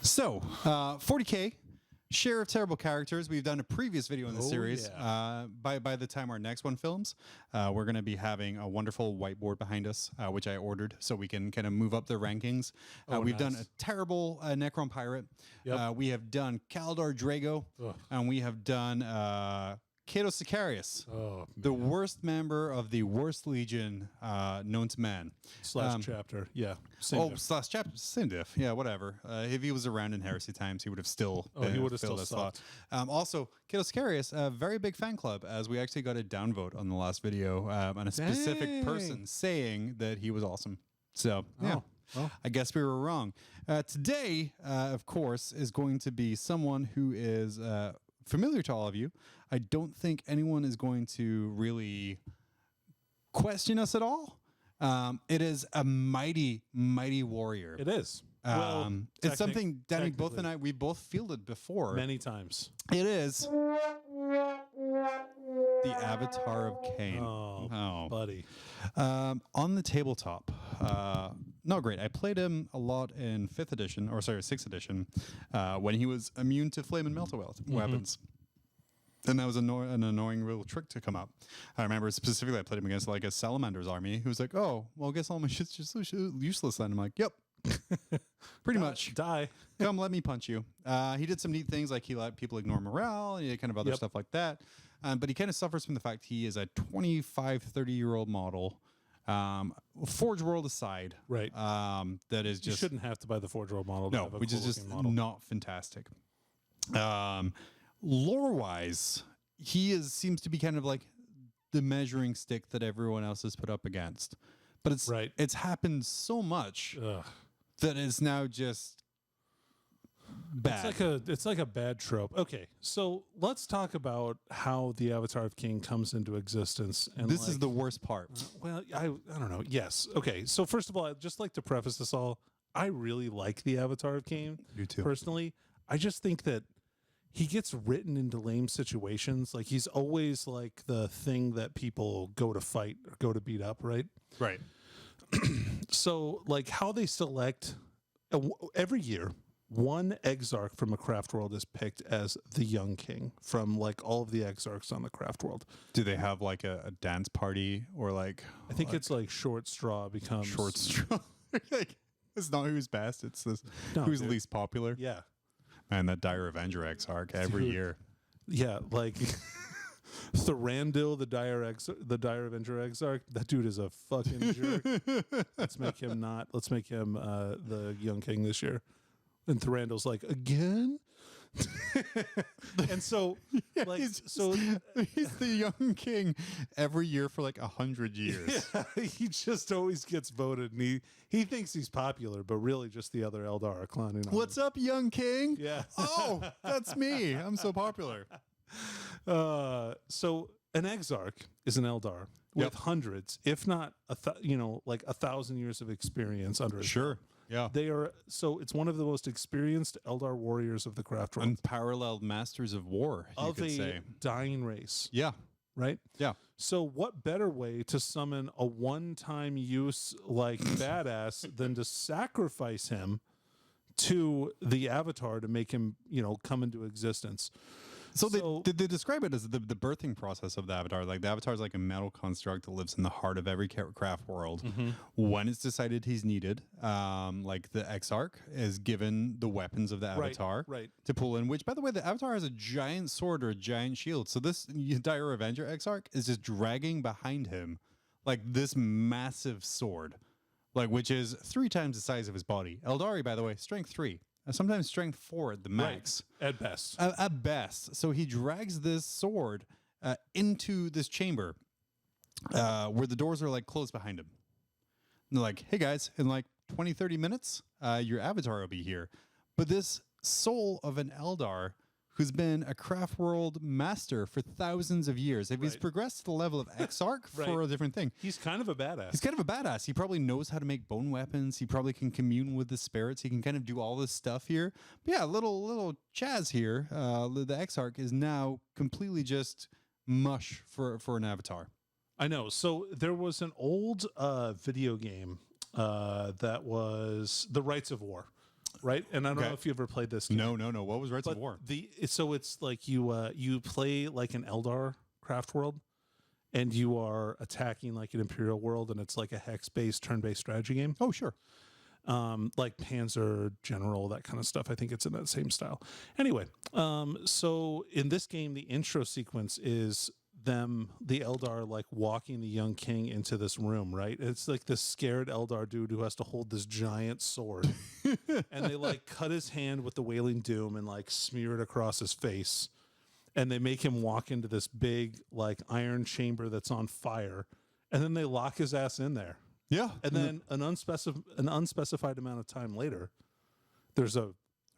So, 40K, share of terrible characters. We've done a previous video in the series. Yeah. By the time our next one films, we're going to be having a wonderful whiteboard behind us, which I ordered so we can kind of move up the rankings. We've done a terrible Necron Pirate. Yep. We have done Kaldar Drago. Ugh. And we have done Cato Sicarius, Oh, the worst member of the worst legion known to man. slash chapter. Yeah. Same Oh, diff. slash chapter, same diff. Yeah, whatever. If he was around in Heresy times, he would have still he would have filled still that slot. Also, Cato Sicarius, a very big fan club, as we actually got a downvote on the last video, and a specific person saying that he was awesome. So, yeah. well. I guess we were wrong. Today, of course, is going to be someone who is familiar to all of you. I don't think anyone is going to really question us at all. It is a mighty, mighty warrior. It is. It's something Danny, both and I, we both fielded before. Many times. It is the Avatar of Khaine. Oh, buddy. On the tabletop. No, great. I played him a lot in 5th edition, or sorry, 6th edition, when he was immune to flame and melt weapons. And that was an annoying little trick to come up. I remember specifically I played him against like a Salamander's army who was like, oh, well, I guess all my shit's just useless then. I'm like, yep. Pretty much. Die. Come, let me punch you. He did some neat things, like he let people ignore morale and kind of other stuff like that. But he kind of suffers from the fact he is a 25, 30-year-old model. Forge World aside. Right. That is just... You shouldn't have to buy the Forge World model. No, which is just not fantastic. Lore-wise, he seems to be kind of like the measuring stick that everyone else has put up against. But it's happened so much that it's now just bad. It's like a bad trope. Okay, so let's talk about how the Avatar of King comes into existence. And this is the worst part. Well, I don't know. Yes. Okay. So first of all, I'd just like to preface this all. I really like the Avatar of King. You too. Personally, I just think that he gets written into lame situations. Like he's always like the thing that people go to fight or go to beat up, right? Right. So like how they select every year, one exarch from a craft world is picked as the young king from like all of the exarchs on the craft world. Do they have like a dance party or like... I think it's like short straw becomes... Short straw. Like, it's not who's best. It's this who's least popular. Yeah. Man, that Dire Avenger exarch every year. Yeah, like Thorandil, the Dire Avenger exarch. That dude is a fucking jerk. Let's make him the young king this year. And Thorandil's like, again? And so, Yeah, like, he's the young king every year for like 100 years. Yeah, he just always gets voted, and he thinks he's popular, but really just the other Eldar are clowning on What's him. up, young king? Yeah. Oh, that's me. I'm so popular. So an exarch is an Eldar with hundreds, if not like 1,000 years of experience under his belt. Yeah. They are, so it's one of the most experienced Eldar warriors of the craft world. Unparalleled masters of war, you could say. Dying race. Yeah. Right? Yeah. So what better way to summon a one-time use like badass than to sacrifice him to the Avatar to make him, come into existence? So they describe it as the birthing process of the Avatar. Like the Avatar is like a metal construct that lives in the heart of every craft world. When it's decided he's needed, like the Exarch is given the weapons of the Avatar to pull in, which by the way, the Avatar has a giant sword or a giant shield. So this Dire Avenger Exarch is just dragging behind him like this massive sword, like which is 3 times the size of his body. Eldari, by the way, strength 3. Sometimes strength 4 at the max. Right. At best. At best. So he drags this sword into this chamber where the doors are like closed behind him. And they're like, hey guys, in like 20, 30 minutes, your Avatar will be here. But this soul of an Eldar who's been a craft world master for thousands of years. If he's progressed to the level of Exarch for a different thing. He's kind of a badass. He's kind of a badass. He probably knows how to make bone weapons. He probably can commune with the spirits. He can kind of do all this stuff here. But yeah, little Chaz here, the Exarch, is now completely just mush for an Avatar. I know. So there was an old video game that was The Rights of War. right? And I don't Okay. know if you ever played this game. No. What was Rights of War? So it's like you play like an Eldar craft world, and you are attacking like an Imperial world, and it's like a hex-based turn-based strategy game. Oh, sure. Like Panzer General, that kind of stuff. I think it's in that same style. Anyway, so in this game, the intro sequence is the Eldar, like walking the young king into this room, right? It's like this scared Eldar dude who has to hold this giant sword, and they like cut his hand with the Wailing Doom and like smear it across his face, and they make him walk into this big like iron chamber that's on fire, and then they lock his ass in there. Yeah. And then an unspecified amount of time later, there's a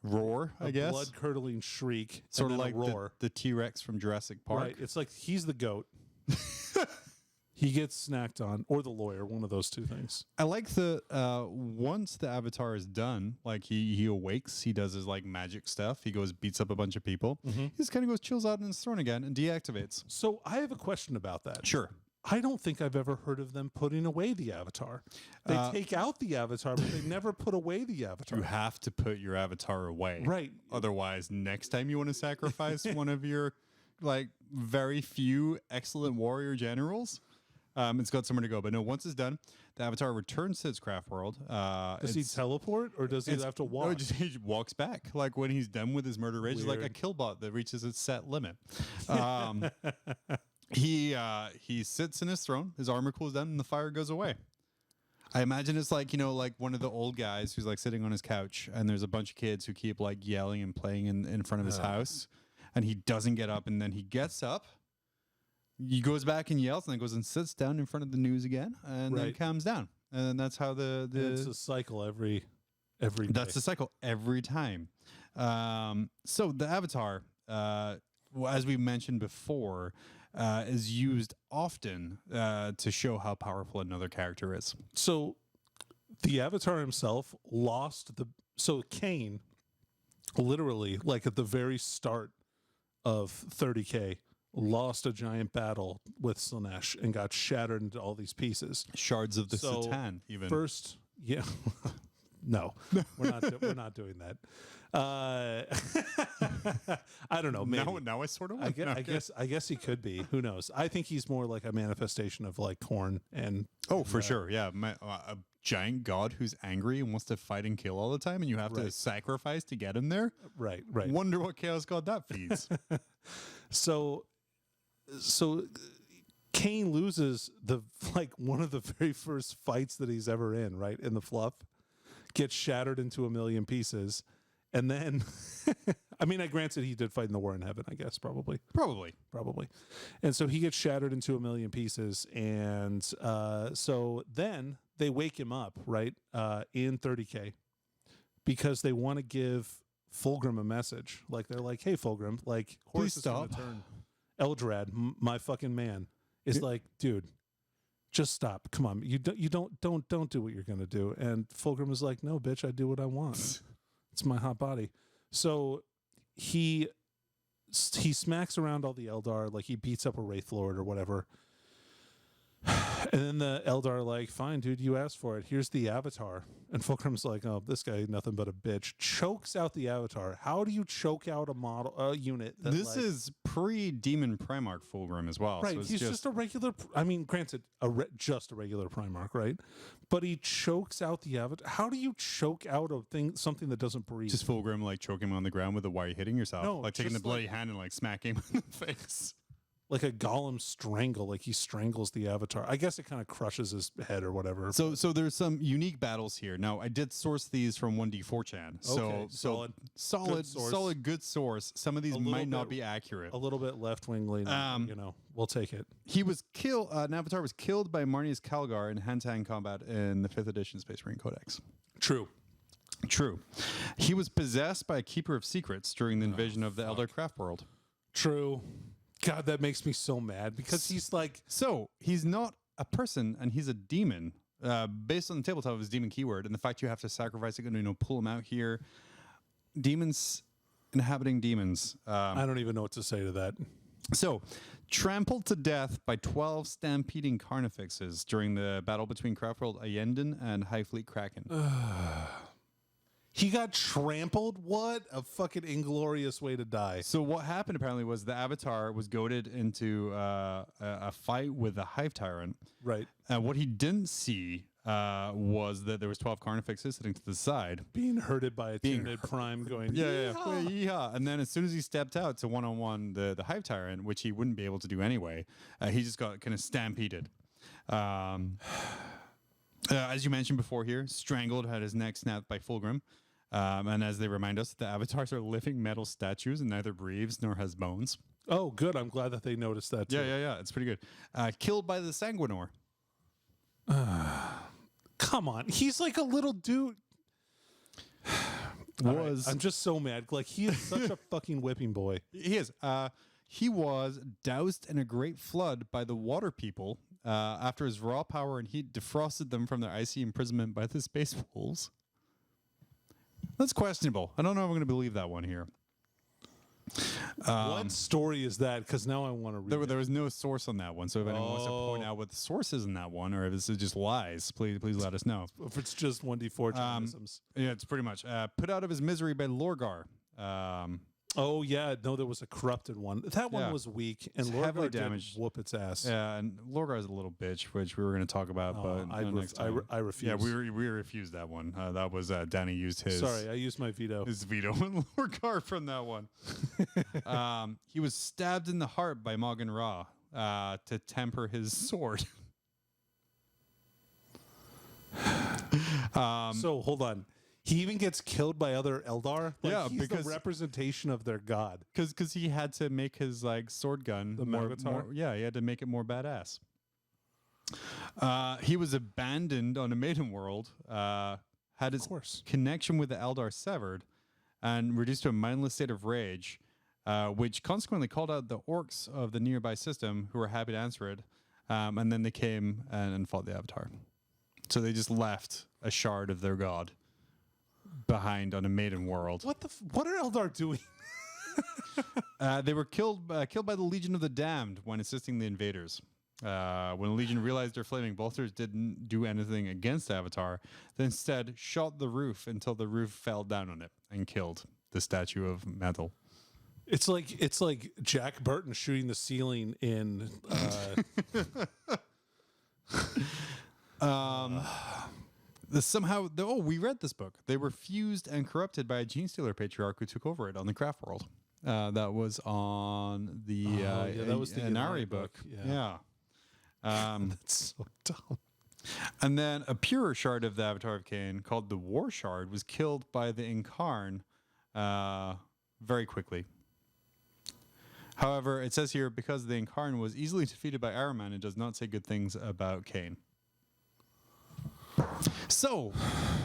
roar, I guess. blood-curdling shriek, Sort and of then like a roar. the T-Rex from Jurassic Park. Right. It's like he's the goat. He gets snacked on, or the lawyer, one of those two things. I like the once the avatar is done, like he awakes, he does his like magic stuff. He goes beats up a bunch of people. He just kind of goes chills out in his throne again and deactivates. So I have a question about that. Sure. I don't think I've ever heard of them putting away the avatar. They take out the avatar, but they never put away the avatar. You have to put your avatar away. Right. Otherwise, next time you want to sacrifice one of your like very few excellent warrior generals, it's got somewhere to go. But no, once it's done, the avatar returns to its craft world. Does he teleport, or does he have to walk? No, he walks back. Like when he's done with his murder rage, like a kill bot that reaches its set limit. He sits in his throne, his armor cools down, and the fire goes away. I imagine it's like, like one of the old guys who's like sitting on his couch, and there's a bunch of kids who keep like yelling and playing in front of his house, and he doesn't get up, and then he gets up, he goes back and yells, and then goes and sits down in front of the news again, and then calms down. And that's how it's a cycle every day. That's the cycle every time. So the avatar, as we mentioned before, is used often to show how powerful another character is. So the avatar himself so Khaine, literally, like at the very start of 30K, lost a giant battle with Slaanesh and got shattered into all these pieces. Shards of the Satan, even. First, yeah. No, we're not doing that. I don't know. Maybe. Now I sort of. I guess he could be. Who knows? I think he's more like a manifestation of like Khorne and. Oh, for sure. Yeah, a giant god who's angry and wants to fight and kill all the time, and you have to sacrifice to get him there. Right. Wonder what chaos god that feeds. So Khaine loses one of the very first fights that he's ever in. Right in the fluff, gets shattered into a million pieces. And then, I mean, granted, he did fight in the War in Heaven, I guess, probably. And so he gets shattered into a million pieces. And so then they wake him up, right, in 30K, because they want to give Fulgrim a message. Like, they're like, hey, Fulgrim, like, Horus is going to turn. Eldrad, my fucking man, is like, dude, just stop. Come on. You don't do what you're going to do. And Fulgrim is like, no, bitch, I do what I want. It's my hot body. So he smacks around all the Eldar, like he beats up a Wraith Lord or whatever. And then the Eldar are like, fine, dude, you asked for it. Here's the avatar. And Fulcrum's like, oh, this guy, nothing but a bitch. Chokes out the avatar. How do you choke out a unit? This is pre-Demon Primarch Fulgrim as well. Right, so he's just a regular, granted, just a regular Primarch, right? But he chokes out the avatar. How do you choke out something that doesn't breathe? Just Fulgrim, like, choking him on the ground with a why are you hitting yourself? No, like, taking the just bloody hand and, like, smacking him in the face. Like a Gollum strangle, like he strangles the avatar. I guess it kind of crushes his head or whatever. So there's some unique battles here. Now, I did source these from 1D4chan. Okay, solid, good source. Some of these might not be accurate. A little bit left-wing leaning, we'll take it. He was killed, an avatar was killed by Marnius Calgar in hand-to-hand combat in the 5th edition Space Marine Codex. True. He was possessed by a Keeper of Secrets during the invasion of the Elder Craft world. True. God, that makes me so mad because he's like... So, he's not a person and he's a demon. Based on the tabletop of his demon keyword and the fact you have to sacrifice it, pull him out here. Demons inhabiting demons. I don't even know what to say to that. So, trampled to death by 12 stampeding carnifexes during the battle between Craftworld Allenden and Highfleet Kraken. He got trampled. What a fucking inglorious way to die. So what happened apparently was the Avatar was goaded into a fight with the Hive Tyrant. Right. And what he didn't see was that there was 12 Carnifexes sitting to the side. Being herded by a Tyranid Prime going, Yeah. And then as soon as he stepped out to one-on-one the Hive Tyrant, which he wouldn't be able to do anyway, he just got kind of stampeded. As you mentioned before here, strangled, had his neck snapped by Fulgrim. And as they remind us, the avatars are living metal statues and neither breathes nor has bones. Oh, good. I'm glad that they noticed that too. Yeah. It's pretty good. Killed by the Sanguinor. Come on. He's like a little dude. I'm just so mad. Like, he is such a fucking whipping boy. He is. He was doused in a great flood by the water people after his raw power and heat defrosted them from their icy imprisonment by the space wolves. That's questionable. I don't know if I'm going to believe that one here. What story is that? Because now I want to read There was no source on that one. So if anyone wants to point out what the source is in that one, or if this is just lies, please let us know. If it's just 1d4 Jonisms. Yeah, it's pretty much put out of his misery by Lorgar. Oh, yeah. No, there was a corrupted one. That one was weak, and It's Lorgar heavily did damaged. whoop its ass. Yeah, and Lorgar is a little bitch, which we were going to talk about, but next time. I refuse. Yeah, we refused that one. That was Danny used his. Sorry, I used my veto. His veto on Lorgar from that one. He was stabbed in the heart by Morgan Ra to temper his sword. So hold on. He even gets killed by other Eldar? Like, Yeah, he's because the representation of their god. Because he had to make his like sword gun The Magatar? yeah, he had to make it more badass. He was abandoned on a maiden world, had his connection with the Eldar severed, and reduced to a mindless state of rage, which consequently called out the orcs of the nearby system, who were happy to answer it, and then they came and fought the Avatar. So they just left a shard of their god behind on a maiden world. What are Eldar doing? They were killed by the Legion of the Damned when assisting the invaders. When the Legion realized their flaming bolters didn't do anything against Avatar, they instead shot the roof until the roof fell down on it and killed the statue of metal. It's like Jack Burton shooting the ceiling in. We read this book. They were fused and corrupted by a gene stealer patriarch who took over it on the craft world. That was on the that was the Inari book. Yeah. That's so dumb. And then a purer shard of the Avatar of Khaine called the War Shard was killed by the Incarn very quickly. However, it says here, because the Incarn was easily defeated by Ahriman, it does not say good things about Khaine. So,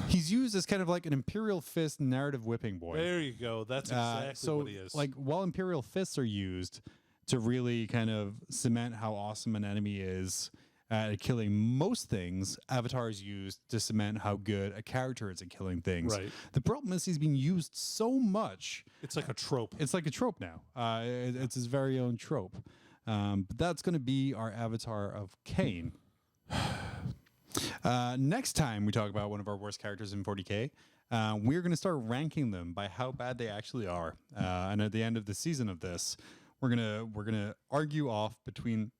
he's used as kind of like an Imperial Fist narrative whipping boy. There you go. That's exactly what he is. Like, while Imperial Fists are used to really kind of cement how awesome an enemy is at killing most things, Avatar is used to cement how good a character is at killing things. Right. The problem is he's being used so much. It's like a trope. It's like a trope now. It's his very own trope. But that's going to be our Avatar of Khaine. Next time we talk about one of our worst characters in 40K, we're going to start ranking them by how bad they actually are. And at the end of the season of this, we're gonna argue off between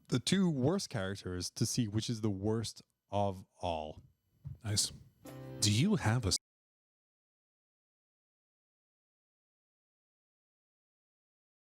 the two worst characters to see which is the worst of all. Nice. Do you have a